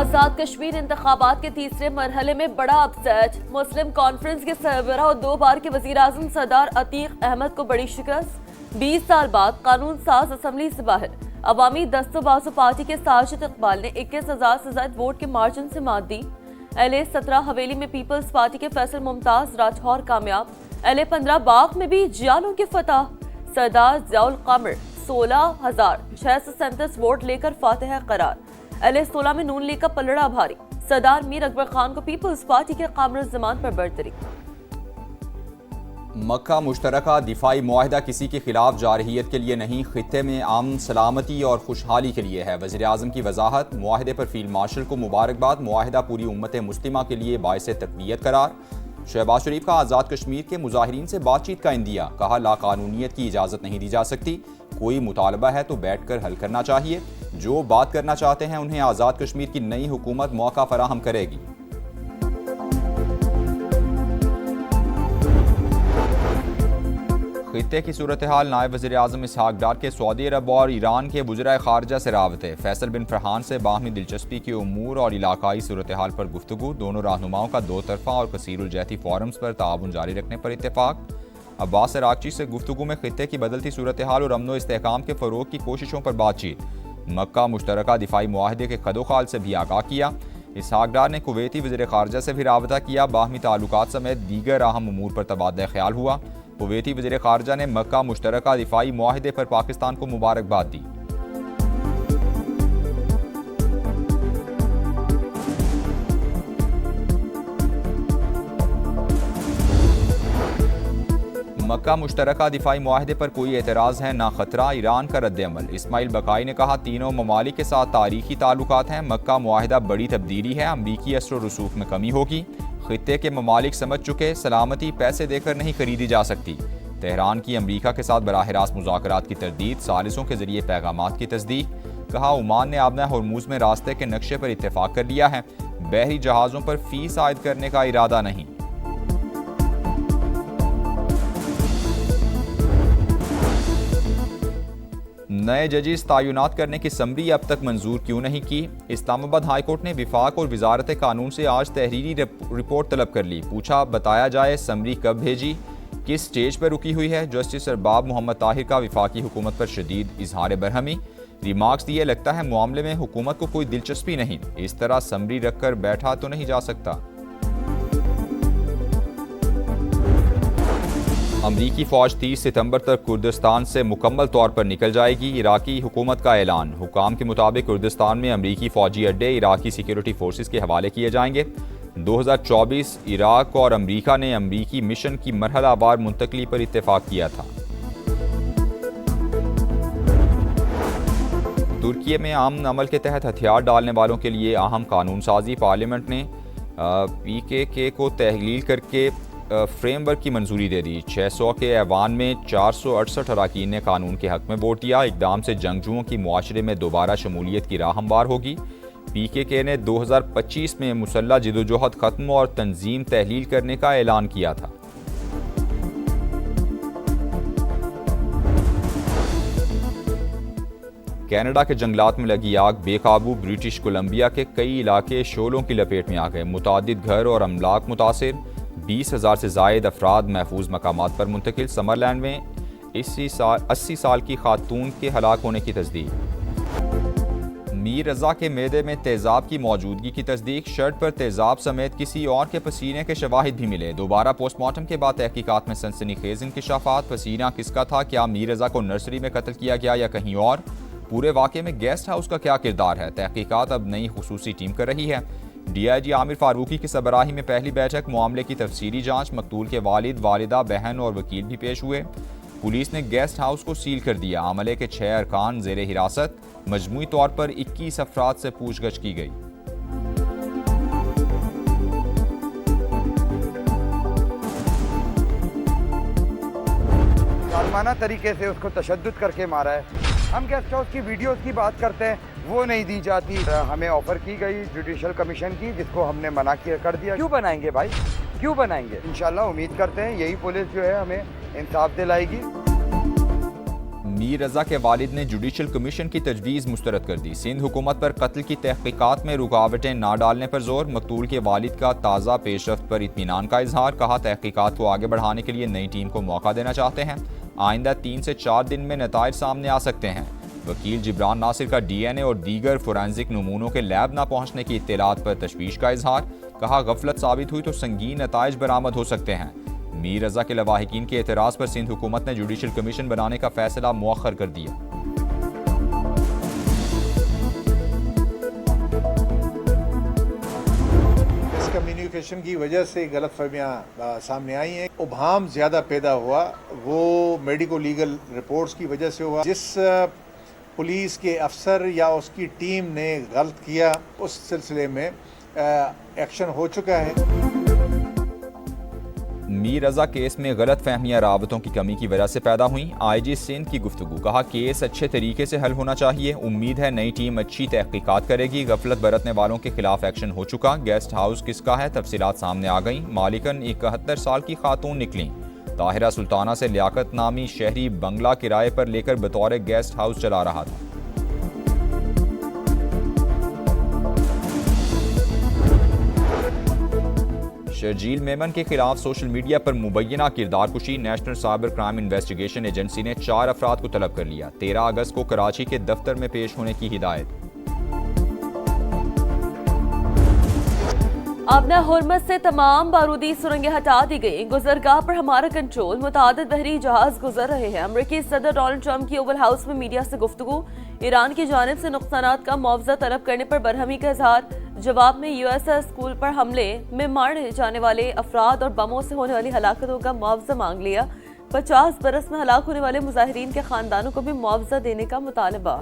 आजाद कश्मीर इंतखाबात के तीसरे मरहले में बड़ा अपसेट। मुस्लिम कॉन्फ्रेंस के सरबराह और 2 बार के वजीर आजम सरदार अतीक अहमद को बड़ी शिकस्त। 20 साल बाद कानून साज असम्बली से बाहर। अवामी दस्तोबाजू पार्टी के साजिद इकबाल ने 21,000 से ज्यादा वोट के मार्जिन से मात दी। LA 17 हवेली में पीपल्स पार्टी के फैसल मुमताज राठौर कामयाब। LA 15 बाग में भी जियालों की फतह। सरदार ज़ियाउल कमर 16,637 वोट लेकर फातिह करार। LA 16 में नून लीग का पलड़ा भारी। सरदार मीर अकबर खान को पीपल्स पार्टी के कामर ज़मान पर बरतरी। मक्का मुश्तरका दिफाई मुआहिदा किसी के खिलाफ जारहियत के लिए नहीं, खित्ते में अमन सलामती और खुशहाली के लिए है। वज़ीर आज़म की वजाहत। मुआहिदे पर फील्ड मार्शल को मुबारकबाद। मुआहिदा पूरी उम्मत मुस्लिमा के लिए बाइसे तक़वियत करार। शहबाज शरीफ का आज़ाद कश्मीर के मुजाहिरीन से बातचीत का इंदिया। कहा लाकानूनियत की इजाज़त नहीं दी जा सकती, कोई मुतालबा है तो बैठ कर हल करना चाहिए। जो बात करना चाहते हैं उन्हें आज़ाद कश्मीर की नई हुकूमत मौका फराहम करेगी। खित्ते की सूरत हाल। नायब वज़ीर आज़म इसहाक डार के सऊदी अरब और ईरान के वज़ीर ख़ारजा से राबते। फैसल बिन फरहान से बाहमी दिलचस्पी के उमूर और इलाकाई सूरत हाल पर गुफ्तगू। दोनों रहनुमाओं का 2 तरफ़ा और कसीरुलजहती फोरम्स पर ताउन जारी रखने पर इत्तेफाक। अब्बास अरागची से गुफ्तगू में खित्ते की बदलती सूरत हाल और अमन व इस्तेहकाम के फ़रोग़ की कोशिशों पर बातचीत। मक्का मुश्तरका दिफाई मुआहदे के कदोखाल से भी आगाह किया। इसहाक डार ने कुवैती वज़ीर ख़ारजा से भी राबता किया। बाहमी ताल्लुकात समेत दीगर अहम उमूर पर तबादला ख्याल हुआ। कुवैती वज़ीर ख़ारजा ने मक्का मुश्तरका दिफाई मुआहिदे पर पाकिस्तान को मुबारकबाद दी। मक्का मुश्तरका दिफाई मुआहिदे पर कोई एतराज़ है ना खतरा, ईरान का रद्द-ए-अमल। इस्माइल बकाई ने कहा तीनों ममालिक के साथ तारीखी ताल्लुकात हैं। मक्का मुआहिदा बड़ी तब्दीली है, अमरीकी असर व रसूख में कमी होगी। खित्ते के ममालिक समझ चुके सलामती पैसे देकर नहीं खरीदी जा सकती। तेहरान की अमरीका के साथ बराह रास्त मुज़ाकरात की तरदीद, सालिसों के जरिए पैगामात की तस्दीक। कहा ओमान ने आबना हरमुज़ में रास्ते के नक्शे पर इत्तेफाक कर लिया है, बहरी जहाज़ों पर फीस आयद करने का इरादा नहीं। नए जजेस तायुनात करने की समरी अब तक मंजूर क्यों नहीं की? इस्लामाबाद हाई कोर्ट ने विफाक और वजारत कानून से आज तहरीरी रिपोर्ट तलब कर ली। पूछा बताया जाए समरी कब भेजी, किस स्टेज पर रुकी हुई है। जस्टिस अरबाब मोहम्मद ताहिर का विफाकी हुकूमत पर शदीद इजहार बरहमी। रिमार्क्स दिए लगता है मामले में हुकूमत को कोई दिलचस्पी नहीं, इस तरह समरी रखकर बैठा तो नहीं जा सकता। अमरीकी फ़ौज 30 सितंबर तक कुर्दिस्तान से मुकम्मल तौर पर निकल जाएगी। इराकी हुकूमत का ऐलान। हुकाम के मुताबिक कुर्दिस्तान में अमरीकी फ़ौजी अड्डे इराकी सिक्योरिटी फोर्सेस के हवाले किए जाएंगे। 2024 इराक और अमरीका ने अमरीकी मिशन की मरहलावार मुंतकली पर इत्तेफाक किया था। तुर्की में अमन अमल के तहत हथियार डालने वालों के लिए अहम कानून साजी। पार्लियामेंट ने PKK को तहलील करके फ्रेमवर्क की मंजूरी दे दी। 600 के ऐवान में 468 अरकान ने कानून के हक में वोट दिया। इकदाम से जंगजुओं की मुआशरे में दोबारा शमूलियत की राह हमवार होगी। PKK ने 2025 में मुसल्ला जिदोजहद ख़त्म और तंजीम तहलील करने का ऐलान किया था। कनाडा के जंगलात में लगी आग बेकाबू। ब्रिटिश कोलंबिया के कई इलाके शोलों की लपेट में आ गए। मुतादिद घर और अमलाक मुतासिर। 20,000 से जायद अफराद महफूज मकामात पर मुंतकिल। समरलैंड में 80 साल की खातून के हलाक होने की तस्दीक। मीर रजा के मैदे में तेजाब की मौजूदगी की तस्दीक। शर्ट पर तेजाब समेत किसी और के पसीने के शवाहिद भी मिले। दोबारा पोस्टमार्टम के बाद तहकीकात में सनसनीखेज इंकशाफात। पसीना किसका था? क्या मीर रजा को नर्सरी में कत्ल किया गया या कहीं और? पूरे वाक़े में गेस्ट हाउस का क्या किरदार है? तहकीकात अब नई खुसूसी टीम कर रही है। DIG आमिर फारूकी की सबराही में पहली बैठक। मामले की तफसीली जांच। मकतूल के वालिद, वालिदा, बहन और वकील भी पेश हुए। पुलिस ने गेस्ट हाउस को सील कर दिया। अमले के 6 अरकान जेर हिरासत। मजमूई तौर पर 21 अफराद से पूछगछ की गई। जालिमाना तरीके से उसको तशद्दुद करके मारा है। हम गेस्ट हाउस की वीडियोस की बात करते हैं, वो नहीं दी जाती। हमें ऑफर की गई जुडिशल कमीशन की, जिसको हमने मना कर दिया। क्यों बनाएंगे भाई, क्यों बनाएंगे? इंशाल्लाह उम्मीद करते हैं यही पुलिस जो है हमें इंसाफ दिलाएगी। मीर रजा के वालिद ने जुडिशल कमीशन की तजवीज़ मुस्तरद कर दी। सिंध हुकूमत पर कत्ल की तहकीकात में रुकावटें ना डालने पर जोर। मकतूल के वालिद का ताज़ा पेशरफ्त पर इत्मीनान का इजहार। कहा तहकीकात को आगे बढ़ाने के लिए नई टीम को मौका देना चाहते हैं। आइंदा 3 से 4 दिन में नताइज सामने आ सकते हैं। वकील जिब्रान नासिर का DNA और दीगर फोरेंसिक नमूनों के लैब ना पहुंचने की इत्तलात पर तशवीश का इजहार। कहा गफलत साबित हुई तो संगीन नताइज बरामद हो सकते हैं। मीर रजा के लवाहिकीन के एतराज़ पर सिंध हुकूमत ने जुडिशल कमीशन बनाने का फैसला मुअख्खर कर दिया। इस कम्युनिकेशन की वजह से गलत फहमियाँ सामने आई हैं। उभाम ज़्यादा पैदा हुआ वो मेडिको लीगल रिपोर्ट्स की वजह से हुआ। जिस पुलिस के अफसर या उसकी टीम ने गलत किया उस सिलसिले में एक्शन हो चुका है। मीर रजा केस में गलत फहमियाँ रावतों की कमी की वजह से पैदा हुई। IG सिंध की गुफ्तगू। कहा केस अच्छे तरीके से हल होना चाहिए। उम्मीद है नई टीम अच्छी तहकीकात करेगी। गफलत बरतने वालों के खिलाफ एक्शन हो चुका। गेस्ट हाउस किसका है तफसीलात सामने आ गई। मालिकन 71 साल की खातून निकली। ताहिरा सुल्ताना से लियाकत नामी शहरी बंगला किराए पर लेकर बतौर गेस्ट हाउस चला रहा था। शर्जील मेमन के खिलाफ सोशल मीडिया पर मुबैना किरदार कुशी। National cyber crime investigation agency ने 4 अफराद को तलब कर लिया। 13 अगस्त को कराची के दफ्तर में पेश होने की हिदायत। आबना हुरमत से तमाम बारूदी सुरंगें हटा दी गई। गुजरगाह पर हमारा कंट्रोल। मुतादिद बहरी जहाज गुजर रहे हैं। अमरीकी सदर डोनाल्ड ट्रंप की ओवल हाउस में मीडिया से गुफ्तगू। ईरान की जानिब से नुकसानात का मुआवजा तलब करने पर बरहमी का इजहार। जवाब में USS स्कूल पर हमले में मारे जाने वाले अफराद और बमों से होने वाली हलाकतों का मुआवजा मांग लिया। 50 बरस में हलाक होने वाले मुजाहिरीन के खानदानों को भी मुआवजा देने का मुतालबा।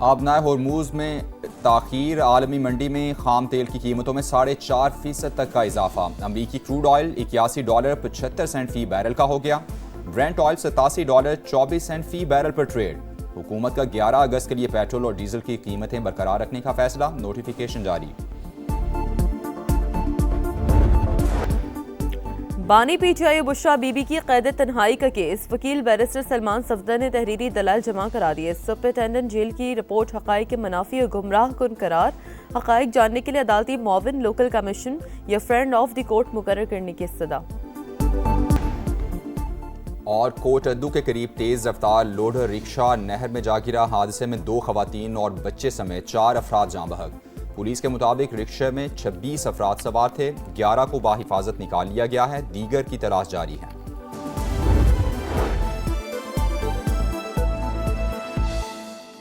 आबनाए होर्मुज में ताखीर। आलमी मंडी में खाम तेल की कीमतों में 4.5% तक का इजाफा। अमरीकी क्रूड ऑयल $81.75 फी बैरल का हो गया। ब्रेंट ऑयल $87.24 फी बैरल पर ट्रेड। हुकूमत का 11 अगस्त के लिए पेट्रोल और डीजल की कीमतें बरकरार रखने का फैसला। नोटिफिकेशन जारी। बानी PTI बुशरा बीबी की कैद तन्हाई का केस। वकील बैरिस्टर सलमान सफदर ने तहरीरी दलाल जमा करा दिए। सुपरिटेंडेंट जेल की रिपोर्ट हकाइक के मुनाफी और गुमराह कुन करार। हकाइक जानने के लिए अदालती मुआविन लोकल कमीशन या फ्रेंड ऑफ द कोर्ट मुकर्रर करने की सदा। और कोटअद्दू के करीब तेज रफ्तार लोडर रिक्शा नहर में जा गिरा। हादसे में 2 खवातीन और बच्चे समेत 4 अफराद जाँ बहक। पुलिस के मुताबिक रिक्शे में 26 अफराद सवार थे। 11 को बाहिफाजत निकाल लिया गया है। दीगर की तलाश जारी है।